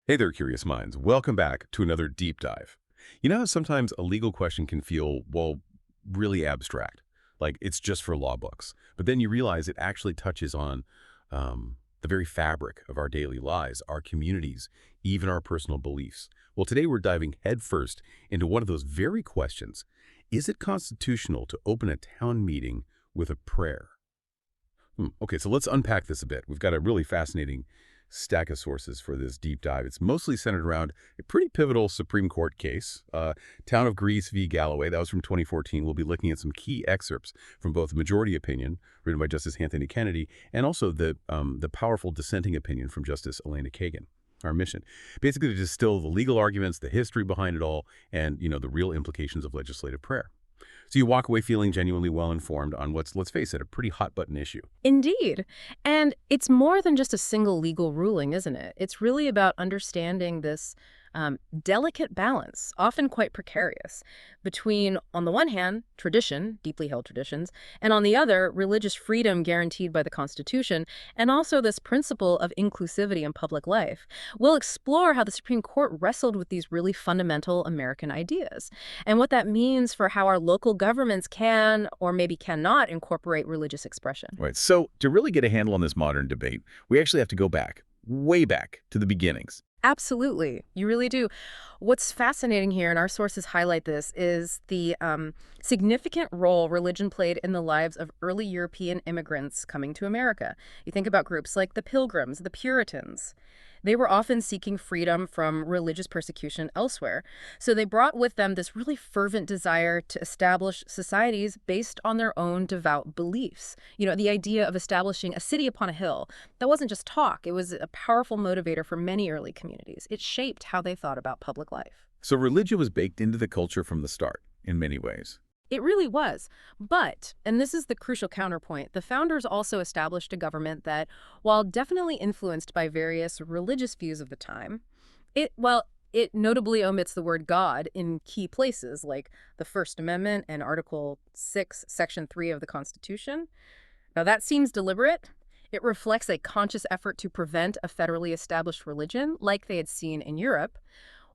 Hey there, curious minds. Welcome back to another deep dive. You know how sometimes a legal question can feel, well, really abstract, like it's just for law books. But then you realize it actually touches on the very fabric of our daily lives, our communities, even our personal beliefs. Well, today we're diving headfirst into one of those very questions. Is it constitutional to open a town meeting with a prayer? Okay, so let's unpack this a bit. We've got a really fascinating stack of sources for this deep dive. It's mostly centered around a pretty pivotal Supreme Court case, Town of Greece v. Galloway. That was from 2014. We'll be looking at some key excerpts from both the majority opinion written by Justice Anthony Kennedy and also the powerful dissenting opinion from Justice Elena Kagan. Our mission, basically to distill the legal arguments, the history behind it all, and the real implications of legislative prayer. So you walk away feeling genuinely well-informed on what's, let's face it, a pretty hot-button issue. Indeed. And it's more than just a single legal ruling, isn't it? It's really about understanding this delicate balance, often quite precarious, between, on the one hand, tradition, deeply held traditions, and on the other, religious freedom guaranteed by the Constitution, and also this principle of inclusivity in public life. We'll explore how the Supreme Court wrestled with these really fundamental American ideas, and what that means for how our local governments can, or maybe cannot, incorporate religious expression. Right. So to really get a handle on this modern debate, we actually have to go back, way back to the beginnings. Absolutely. You really do. What's fascinating here, and our sources highlight this, is the significant role religion played in the lives of early European immigrants coming to America. You think about groups like the Pilgrims, the Puritans. They were often seeking freedom from religious persecution elsewhere. So they brought with them this really fervent desire to establish societies based on their own devout beliefs. The idea of establishing a city upon a hill, that wasn't just talk. It was a powerful motivator for many early communities. It shaped how they thought about public life. So religion was baked into the culture from the start, in many ways. It really was. But, and this is the crucial counterpoint, the founders also established a government that, while definitely influenced by various religious views of the time, it notably omits the word God in key places like the First Amendment and Article 6, Section 3 of the Constitution. Now that seems deliberate. It reflects a conscious effort to prevent a federally established religion like they had seen in Europe,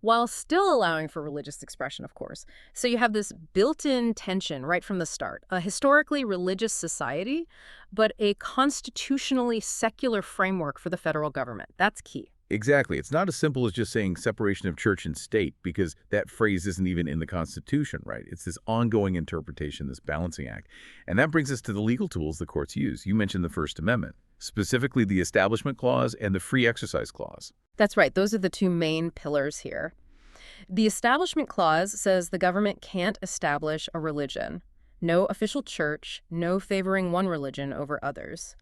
while still allowing for religious expression, of course. So you have this built-in tension right from the start. A historically religious society, but a constitutionally secular framework for the federal government. That's key. Exactly. It's not as simple as just saying separation of church and state, because that phrase isn't even in the Constitution, right? It's this ongoing interpretation, this balancing act. And that brings us to the legal tools the courts use. You mentioned the First Amendment, specifically the Establishment Clause and the Free Exercise Clause. That's right. Those are the two main pillars here. The Establishment Clause says the government can't establish a religion. No official church, no favoring one religion over others.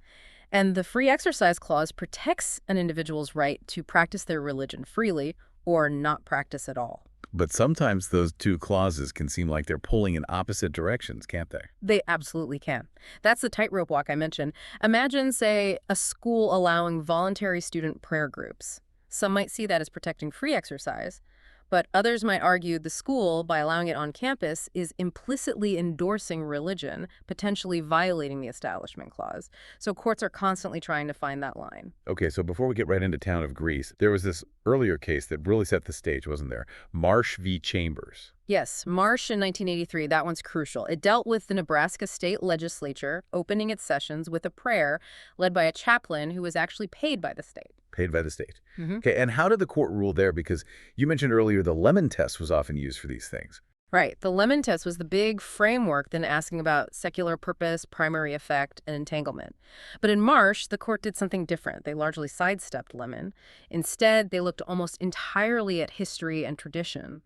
And the Free Exercise Clause protects an individual's right to practice their religion freely or not practice at all. But sometimes those two clauses can seem like they're pulling in opposite directions, can't they? They absolutely can. That's the tightrope walk I mentioned. Imagine, say, a school allowing voluntary student prayer groups. Some might see that as protecting free exercise, but others might argue the school, by allowing it on campus, is implicitly endorsing religion, potentially violating the Establishment Clause. So courts are constantly trying to find that line. Okay, so before we get right into Town of Greece, there was this earlier case that really set the stage, wasn't there? Marsh v. Chambers. Yes, Marsh in 1983, that one's crucial. It dealt with the Nebraska state legislature opening its sessions with a prayer led by a chaplain who was actually paid by the state. Paid by the state. Okay, and how did the court rule there? Because you mentioned earlier the Lemon test was often used for these things. Right. The Lemon test was the big framework then asking about secular purpose, primary effect, and entanglement. But in Marsh, the court did something different. They largely sidestepped Lemon. Instead, they looked almost entirely at history and tradition.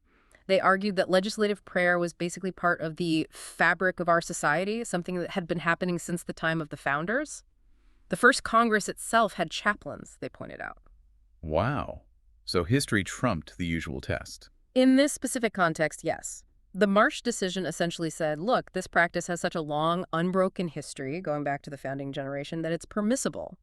They argued that legislative prayer was basically part of the fabric of our society, something that had been happening since the time of the founders. The first Congress itself had chaplains, they pointed out. Wow. So history trumped the usual test. In this specific context, yes. The Marsh decision essentially said, look, this practice has such a long, unbroken history, going back to the founding generation, that it's permissible.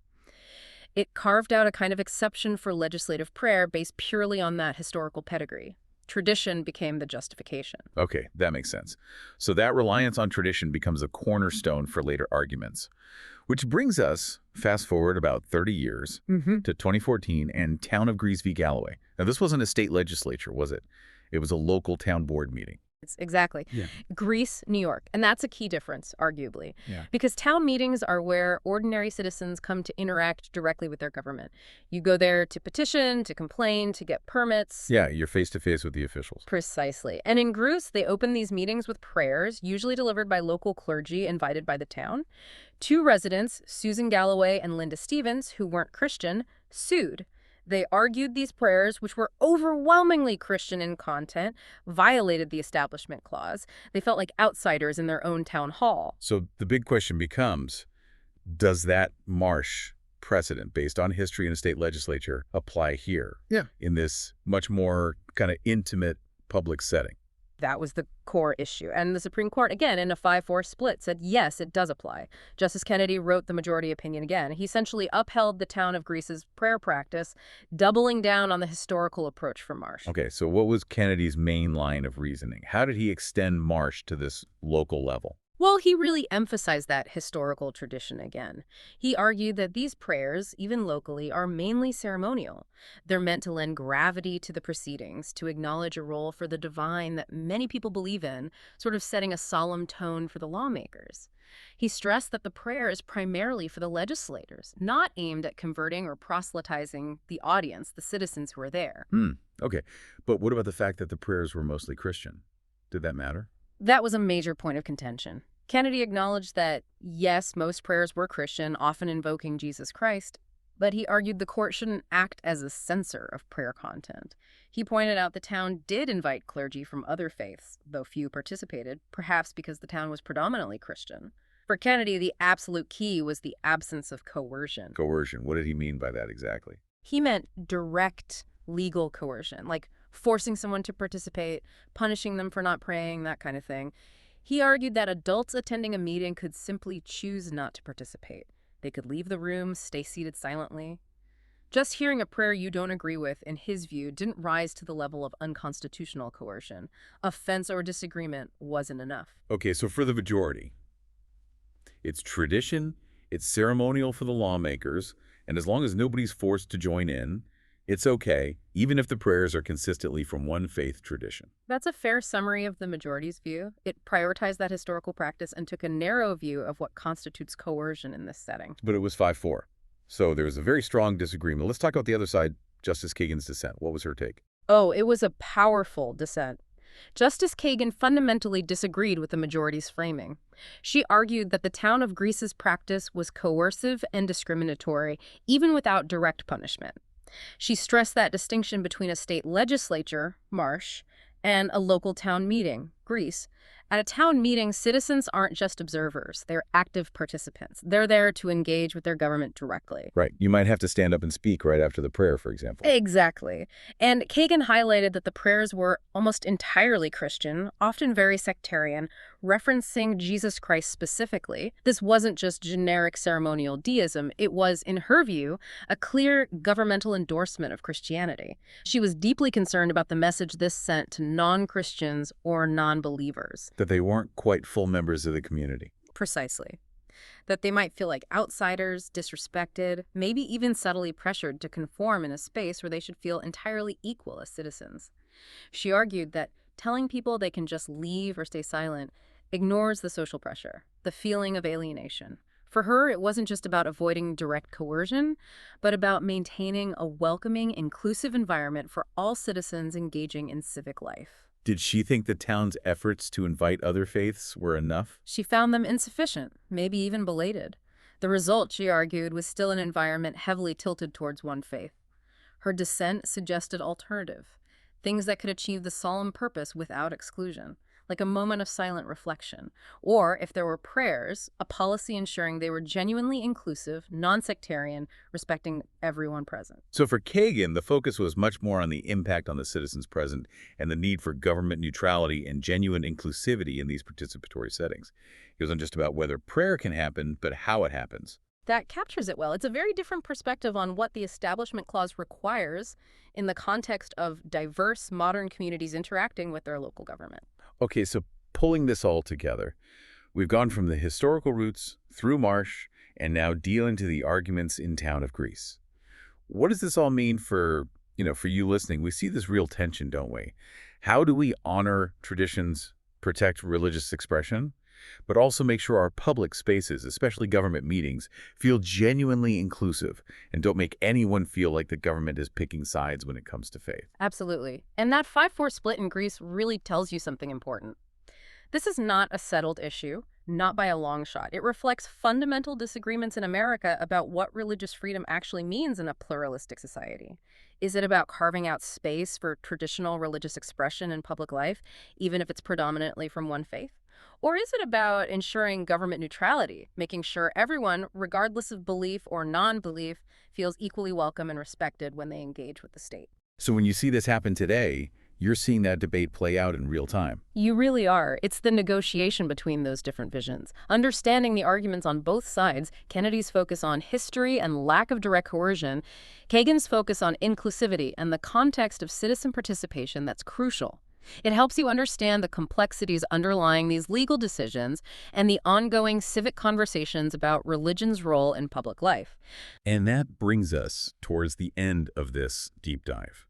It carved out a kind of exception for legislative prayer based purely on that historical pedigree. Tradition became the justification. Okay, that makes sense. So that reliance on tradition becomes a cornerstone for later arguments. Which brings us Fast forward about 30 years to 2014 and Town of Greece v. Galloway. Now, this wasn't a state legislature, was it? It was a local town board meeting. Exactly. Yeah. Greece, New York. And that's a key difference, arguably. Yeah. Because town meetings are where ordinary citizens come to interact directly with their government. You go there to petition, to complain, to get permits. Yeah, you're face-to-face with the officials. Precisely. And in Greece, they open these meetings with prayers, usually delivered by local clergy invited by the town. Two residents, Susan Galloway and Linda Stevens, who weren't Christian, sued. They argued these prayers, which were overwhelmingly Christian in content, violated the Establishment Clause. They felt like outsiders in their own town hall. So the big question becomes, does that Marsh precedent based on history in a state legislature apply here? Yeah. In this much more kind of intimate public setting? That was the core issue. And the Supreme Court, again, in a 5-4 split, said, yes, it does apply. Justice Kennedy wrote the majority opinion again. He essentially upheld the town of Greece's prayer practice, doubling down on the historical approach from Marsh. Okay, so what was Kennedy's main line of reasoning? How did he extend Marsh to this local level? Well, he really emphasized that historical tradition again. He argued that these prayers, even locally, are mainly ceremonial. They're meant to lend gravity to the proceedings, to acknowledge a role for the divine that many people believe in, sort of setting a solemn tone for the lawmakers. He stressed that the prayer is primarily for the legislators, not aimed at converting or proselytizing the audience, the citizens who are there. Okay, but what about the fact that the prayers were mostly Christian? Did that matter? That was a major point of contention. Kennedy acknowledged that, yes, most prayers were Christian, often invoking Jesus Christ, but he argued the court shouldn't act as a censor of prayer content. He pointed out the town did invite clergy from other faiths, though few participated, perhaps because the town was predominantly Christian. For Kennedy, the absolute key was the absence of coercion. Coercion. What did he mean by that exactly? He meant direct legal coercion, like forcing someone to participate, punishing them for not praying, that kind of thing. He argued that adults attending a meeting could simply choose not to participate. They could leave the room, stay seated silently. Just hearing a prayer you don't agree with, in his view, didn't rise to the level of unconstitutional coercion. Offense or disagreement wasn't enough. Okay, so for the majority, it's tradition, it's ceremonial for the lawmakers, and as long as nobody's forced to join in, it's okay, even if the prayers are consistently from one faith tradition. That's a fair summary of the majority's view. It prioritized that historical practice and took a narrow view of what constitutes coercion in this setting. But it was 5-4. So there was a very strong disagreement. Let's talk about the other side, Justice Kagan's dissent. What was her take? Oh, it was a powerful dissent. Justice Kagan fundamentally disagreed with the majority's framing. She argued that the town of Greece's practice was coercive and discriminatory, even without direct punishment. She stressed that distinction between a state legislature, Marsh, and a local town meeting, Greece. At a town meeting, citizens aren't just observers. They're active participants. They're there to engage with their government directly. Right. You might have to stand up and speak right after the prayer, for example. Exactly. And Kagan highlighted that the prayers were almost entirely Christian, often very sectarian, referencing Jesus Christ specifically. This wasn't just generic ceremonial deism. It was, in her view, a clear governmental endorsement of Christianity. She was deeply concerned about the message this sent to non-Christians or non-believers. That they weren't quite full members of the community. Precisely. That they might feel like outsiders, disrespected, maybe even subtly pressured to conform in a space where they should feel entirely equal as citizens. She argued that telling people they can just leave or stay silent ignores the social pressure, the feeling of alienation. For her, it wasn't just about avoiding direct coercion, but about maintaining a welcoming, inclusive environment for all citizens engaging in civic life. Did she think the town's efforts to invite other faiths were enough? She found them insufficient, maybe even belated. The result, she argued, was still an environment heavily tilted towards one faith. Her dissent suggested alternative, things that could achieve the solemn purpose without exclusion, like a moment of silent reflection. Or, if there were prayers, a policy ensuring they were genuinely inclusive, non-sectarian, respecting everyone present. So for Kagan, the focus was much more on the impact on the citizens present and the need for government neutrality and genuine inclusivity in these participatory settings. It wasn't just about whether prayer can happen, but how it happens. That captures it well. It's a very different perspective on what the Establishment Clause requires in the context of diverse, modern communities interacting with their local government. Okay, so pulling this all together, we've gone from the historical roots through Marsh and now deal into the arguments in town of Greece. What does this all mean for, for you listening? We see this real tension, don't we? How do we honor traditions, protect religious expression, but also make sure our public spaces, especially government meetings, feel genuinely inclusive and don't make anyone feel like the government is picking sides when it comes to faith? Absolutely. And that 5-4 split in Greece really tells you something important. This is not a settled issue, not by a long shot. It reflects fundamental disagreements in America about what religious freedom actually means in a pluralistic society. Is it about carving out space for traditional religious expression in public life, even if it's predominantly from one faith? Or is it about ensuring government neutrality, making sure everyone, regardless of belief or non-belief, feels equally welcome and respected when they engage with the state? So when you see this happen today, you're seeing that debate play out in real time. You really are. It's the negotiation between those different visions. Understanding the arguments on both sides, Kennedy's focus on history and lack of direct coercion, Kagan's focus on inclusivity and the context of citizen participation that's crucial. It helps you understand the complexities underlying these legal decisions and the ongoing civic conversations about religion's role in public life. And that brings us towards the end of this deep dive.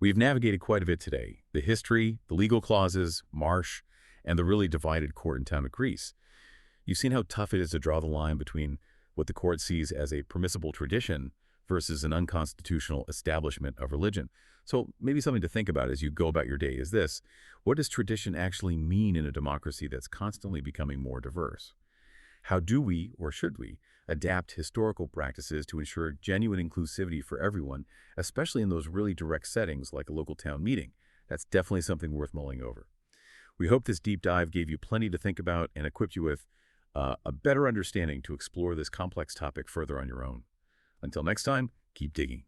We've navigated quite a bit today: the history, the legal clauses, Marsh, and the really divided court in town of Greece. You've seen how tough it is to draw the line between what the court sees as a permissible tradition versus an unconstitutional establishment of religion. So maybe something to think about as you go about your day is this: what does tradition actually mean in a democracy that's constantly becoming more diverse? How do we, or should we, adapt historical practices to ensure genuine inclusivity for everyone, especially in those really direct settings like a local town meeting? That's definitely something worth mulling over. We hope this deep dive gave you plenty to think about and equipped you with a better understanding to explore this complex topic further on your own. Until next time, keep digging.